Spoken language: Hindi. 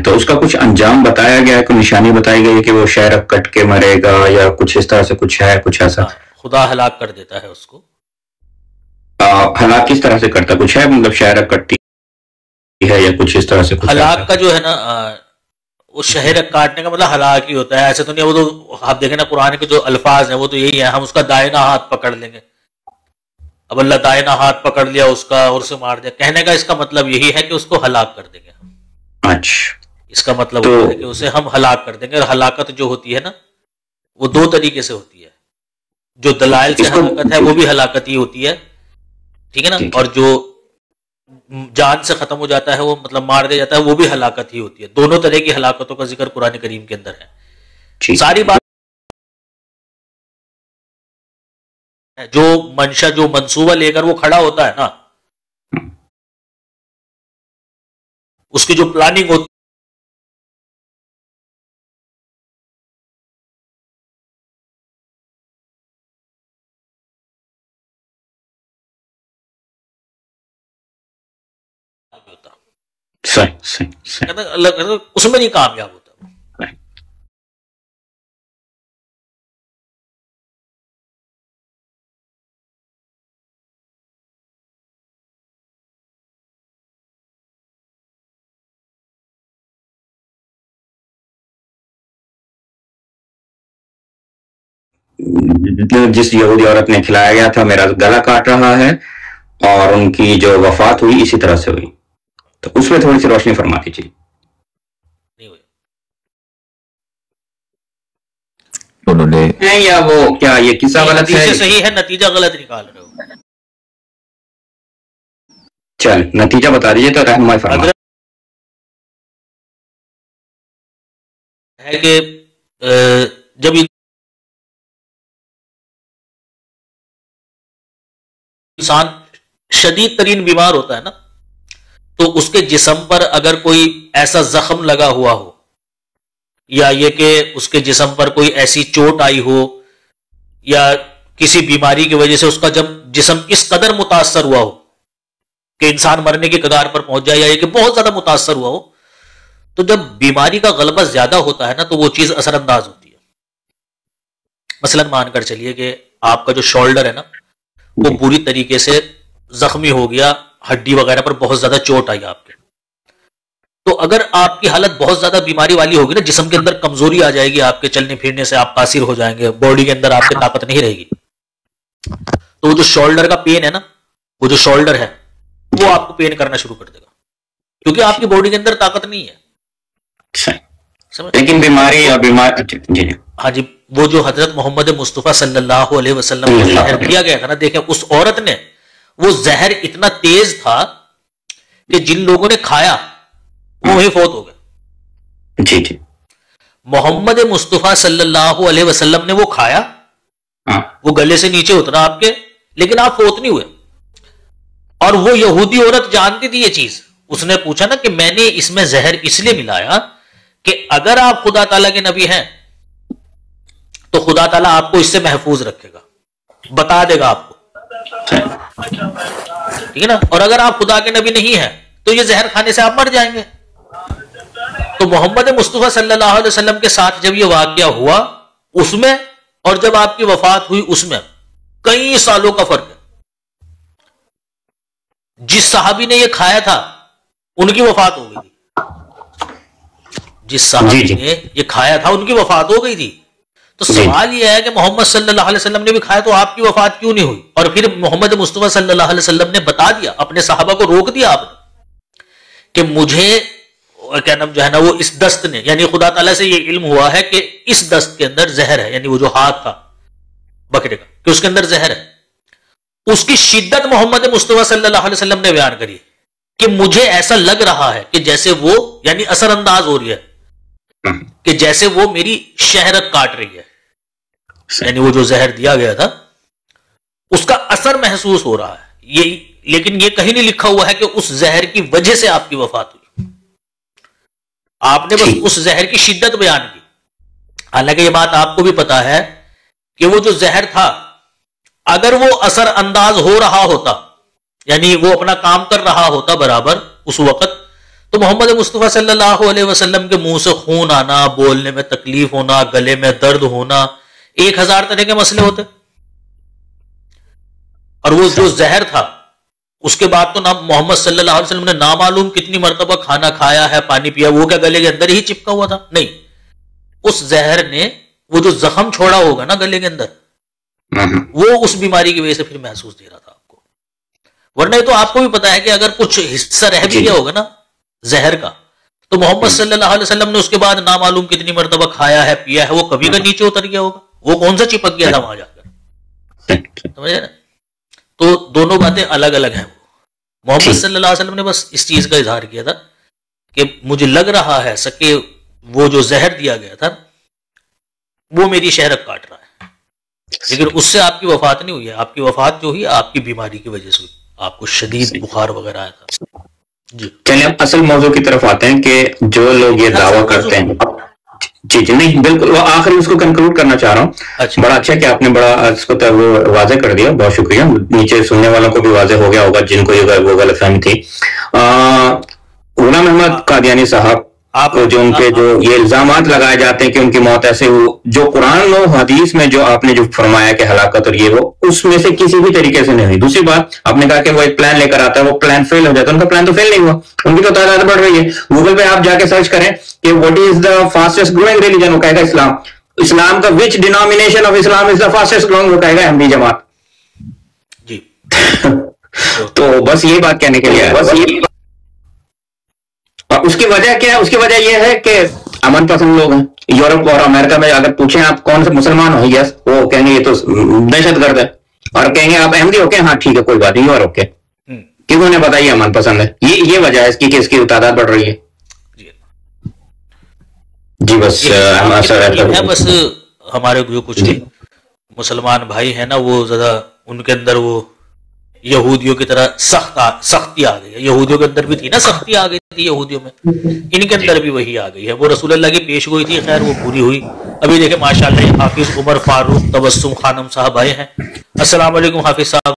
तो उसका कुछ अंजाम बताया गया है, कोई निशानी बताई गई है कि वो शायद कट के मरेगा या कुछ इस तरह से कुछ है, कुछ ऐसा? खुदा हलाक कर देता है उसको। हलाक किस तरह से करता, कुछ है मतलब शायद कटती है या कुछ इस तरह से? कुछ हलाक का जो है ना, वो शहर काटने का मतलब हलाक ही होता है, ऐसे तो नहीं। वो तो आप देखें ना कुरान के जो अल्फाज हैं वो तो यही है, हम उसका दाहिना हाथ पकड़ लेंगे। अब अल्लाह दाहिना हाथ पकड़ लिया उसका और उसे मार दिया, कहने का इसका मतलब यही है कि उसको हलाक कर देंगे। अच्छा, इसका मतलब तो होता है कि उसे हम हलाक कर देंगे। और हलाकत जो होती है ना वो दो तरीके से होती है। जो दलाइल से हलाकत है वो भी हलाकत ही होती है, ठीक है ना। और जो जान से खत्म हो जाता है वो मतलब मार दिया जाता है, वो भी हलाकत ही होती है। दोनों तरह की हलाकतों का जिक्र कुरान करीम के अंदर है। सारी बात जो मंशा जो मंसूबा लेकर वो खड़ा होता है ना, उसकी जो प्लानिंग होती उसमें नहीं कामयाब होता। जिस यहूदी औरत ने खिलाया गया था मेरा गला काट रहा है और उनकी जो वफात हुई इसी तरह से हुई, तो उसमें थोड़ी सी रोशनी फरमा दीजिए। उन्होंने या वो क्या ये किस्सा गलत है? सही है, नतीजा गलत निकाल रहे हो। चल नतीजा बता दीजिए तो रहनुमाई फरमा। है कि जब इंसान शदीद तरीन बीमार होता है ना, तो उसके जिस्म पर अगर कोई ऐसा जख्म लगा हुआ हो या ये कि उसके जिस्म पर कोई ऐसी चोट आई हो या किसी बीमारी की वजह से उसका जब जिस्म इस कदर मुतासर हुआ हो कि इंसान मरने की कगार पर पहुंच जाए या ये कि बहुत ज्यादा मुतासर हुआ हो, तो जब बीमारी का गलबा ज्यादा होता है ना तो वो चीज असरअंदाज होती है। मसलन मानकर चलिए कि आपका जो शोल्डर है ना वो पूरी तरीके से जख्मी हो गया, हड्डी वगैरह पर बहुत ज्यादा चोट आई आपके, तो अगर आपकी हालत बहुत ज्यादा बीमारी वाली होगी ना, जिस्म के अंदर कमजोरी आ जाएगी, आपके चलने फिरने से आप कासिर हो जाएंगे, बॉडी के अंदर आपकी ताकत नहीं रहेगी, तो वो जो शोल्डर का पेन है ना, वो जो शोल्डर है वो आपको पेन करना शुरू कर देगा, क्योंकि आपकी बॉडी के अंदर ताकत नहीं है। लेकिन बीमारी या बीमार जी हाँ जी, वो जो हजरत मोहम्मद मुस्तफ़ा सल्लल्लाहु अलैहि वसल्लम को जहर दिया गया था ना, देखें उस औरत ने, वो जहर इतना तेज था कि जिन लोगों ने खाया वो वहीं फौत हो गए। जी जी, मोहम्मद मुस्तफ़ा सल्लल्लाहु अलैहि वसल्लम ने वो खाया, वो गले से नीचे उतरा आपके, लेकिन आप फौत नहीं हुए। और वो यहूदी औरत जानती थी ये चीज, उसने पूछा ना कि मैंने इसमें जहर इसलिए मिलाया कि अगर आप खुदा ताला के नबी हैं तो खुदा ताला आपको इससे महफूज रखेगा, बता देगा आपको, ठीक है ना। और अगर आप खुदा के नबी नहीं हैं तो ये जहर खाने से आप मर जाएंगे। तो मोहम्मद मुस्तफ़ा सल्लल्लाहु अलैहि वसल्लम के साथ जब ये वाकया हुआ उसमें और जब आपकी वफात हुई उसमें कई सालों का फर्क है। जिस सहाबी ने ये खाया था उनकी वफात हो गई थी, जिस सहाबी ने ये खाया था उनकी वफात हो गई थी। तो सवाल यह है कि मोहम्मद सल्लल्लाहु अलैहि वसल्लम ने भी खाया तो आपकी वफात क्यों नहीं हुई? और फिर मोहम्मद मुस्तफ़ा सल्लल्लाहु अलैहि वसल्लम ने बता दिया, अपने सहाबा को रोक दिया आपने कि मुझे क्या नाम जो है ना, वो इस दस्त ने, यानी खुदा ताला से ये इल्म हुआ है कि इस दस्त के अंदर जहर है, यानी वो जो हाथ था बकरे का कि उसके अंदर जहर है। उसकी शिद्दत मोहम्मद मुस्तफ़ा सल्लल्लाहु अलैहि वसल्लम ने बयान करी कि मुझे ऐसा लग रहा है कि जैसे वो, यानी असरअंदाज हो रही है कि जैसे वो मेरी शहरत काट रही है, यानी वो जो जहर दिया गया था उसका असर महसूस हो रहा है ये। लेकिन ये कहीं नहीं लिखा हुआ है कि उस जहर की वजह से आपकी वफात हुई, आपने बस उस जहर की शिद्दत बयान की। हालांकि ये बात आपको भी पता है कि वो जो जहर था अगर वो असर अंदाज हो रहा होता, यानी वो अपना काम कर रहा होता बराबर उस वक्त, तो मोहम्मद मुस्तफ़ा सल्लल्लाहु अलैहि वसल्लम के मुंह से खून आना, बोलने में तकलीफ होना, गले में दर्द होना, 1000 तरह के मसले होते। और वो जो जहर था उसके बाद तो ना मोहम्मद सल्लल्लाहु अलैहि वसल्लम ने नामालूम कितनी मरतबा खाना खाया है, पानी पिया, वो क्या गले के अंदर ही चिपका हुआ था? नहीं, उस जहर ने वो जो जख्म छोड़ा होगा ना गले के अंदर, वो उस बीमारी की वजह से फिर महसूस दे रहा था आपको। वरना तो आपको भी पता है कि अगर कुछ हिस्सा रह भी गया होगा ना जहर का, तो मोहम्मद सल्लल्लाहु अलैहि वसल्लम ने उसके बाद नामालूम कितनी मरतबा खाया है, पिया है, वो कभी का नीचे उतर गया होगा, वो कौन सा चिपक गया था वहां जाकर, समझे ना? तो दोनों बातें अलग अलग हैं। मोहम्मद सल्लल्लाहु अलैहि वसल्लम ने बस इस चीज का इजहार किया था कि मुझे लग रहा है सके वो जो जहर दिया गया था वो मेरी शहरत काट रहा है, लेकिन उससे आपकी वफात नहीं हुई है। आपकी वफात जो हुई आपकी बीमारी की वजह से हुई, आपको शदीद बुखार वगैरह आया था। जी चलिए अब असल मौजू की तरफ आते हैं कि जो लोग ये दावा करते हैं, जी जी नहीं बिल्कुल, वो आखिरी उसको कंक्लूड करना चाह रहा हूँ। अच्छा। बड़ा अच्छा कि आपने बड़ा इसको वो वाजे कर दिया, बहुत शुक्रिया। नीचे सुनने वालों को भी वाजे हो गया होगा जिनको ये वो गलतफहमी थी। गुलाम अहमद कादियानी साहब आपको जो उनके जो ये इल्जामात लगाए जाते हैं कि उनकी मौत ऐसे हो, जो कुरान और हदीस में जो आपने जो फरमाया कि हलाकत और ये वो, उसमें से किसी भी तरीके से नहीं हुई। दूसरी बात आपने कहा कि वो एक प्लान लेकर आता है, वो प्लान फेल हो जाता है, उनका प्लान तो फेल नहीं हुआ, उनकी तो तादाद बढ़ रही है। गूगल पे आप जाके सर्च करें कि what is the fastest growing religion, वो कहेगा इस्लाम। इस्लाम का विच डिनोमिनेशन ऑफ इस्लाम इज द फास्टेस्ट ग्रोइंग, वो कहेगा अहमदी जमात जी। तो बस ये बात कहने के लिए, बस ये उसकी वजह क्या है? उसकी वजह यह है कि अमन पसंद लोग हैं। यूरोप और अमेरिका में अगर पूछें आप कौन से मुसलमान हो, यस, वो कहेंगे ये तो दहशतगर्द है, और कहेंगे आप अहमदी हो क्या, हाँ ठीक है कोई बात नहीं, यूरोप के, क्योंकि उन्हें पता ही अमन पसंद है। ये वजह है इसकी कि इसकी तादाद बढ़ रही है। जी बस बस हमारे जो कुछ मुसलमान भाई है ना, वो ज्यादा उनके अंदर वो यहूदियों की तरह सख्ती आ गई है। यहूदियों के अंदर भी थी ना सख्ती, आ गई थी यहूदियों में, इनके अंदर भी वही आ गई है। वो रसूल अल्लाह की पेश गोई थी, खैर वो पूरी हुई। अभी देखे माशाल्लाह हाफिज उमर फारूक तबस्सुम खानम साहब आए हैं। अस्सलाम वालेकुम हाफिज साहब।